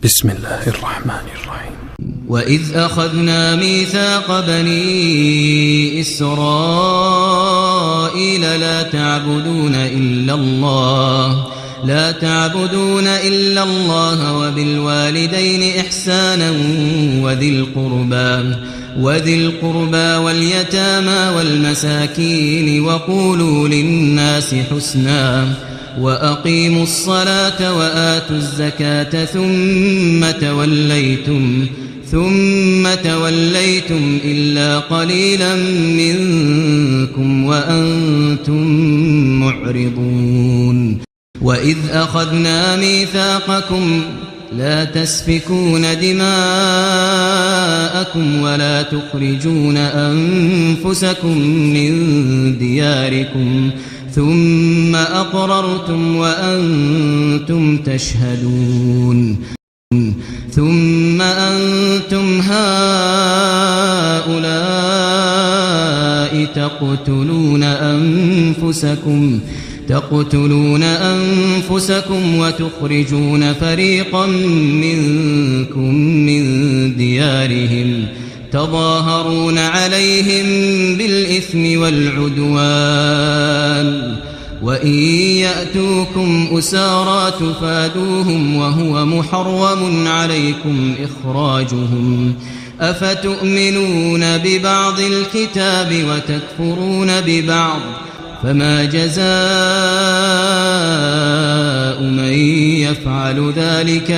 بسم الله الرحمن الرحيم. وإذ أخذنا ميثاق بني إسرائيل لا تعبدون إلا الله وبالوالدين إحسانا وذي القربى واليتامى والمساكين وقولوا للناس حسنا وأقيموا الصلاة وآتوا الزكاة ثم توليتم إلا قليلا منكم وأنتم معرضون. وإذ أخذنا ميثاقكم لا تسفكون دماءكم ولا تخرجون أنفسكم من دياركم ثم أقررتم وأنتم تشهدون. ثم أنتم هؤلاء تقتلون أنفسكم وتخرجون فريقا منكم من ديارهم تظاهرون عليهم بالإثم والعدوان وإن يأتوكم أسارى تفادوهم وهو محرم عليكم إخراجهم أفتؤمنون ببعض الكتاب وتكفرون ببعض فما جزاء من يفعل ذلك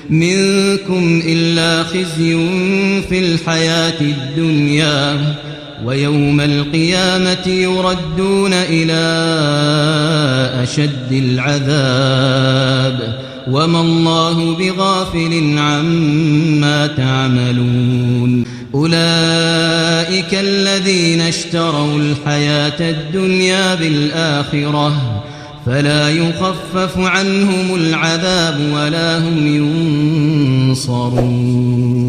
منكم إلا خزي في الحياة الدنيا ويوم القيامة يردون إلى أشد العذاب وما الله بغافل عما تعملون. أولئك الذين اشتروا الحياة الدنيا بالآخرة فلا يخفف عنهم العذاب ولا هم ينصرون.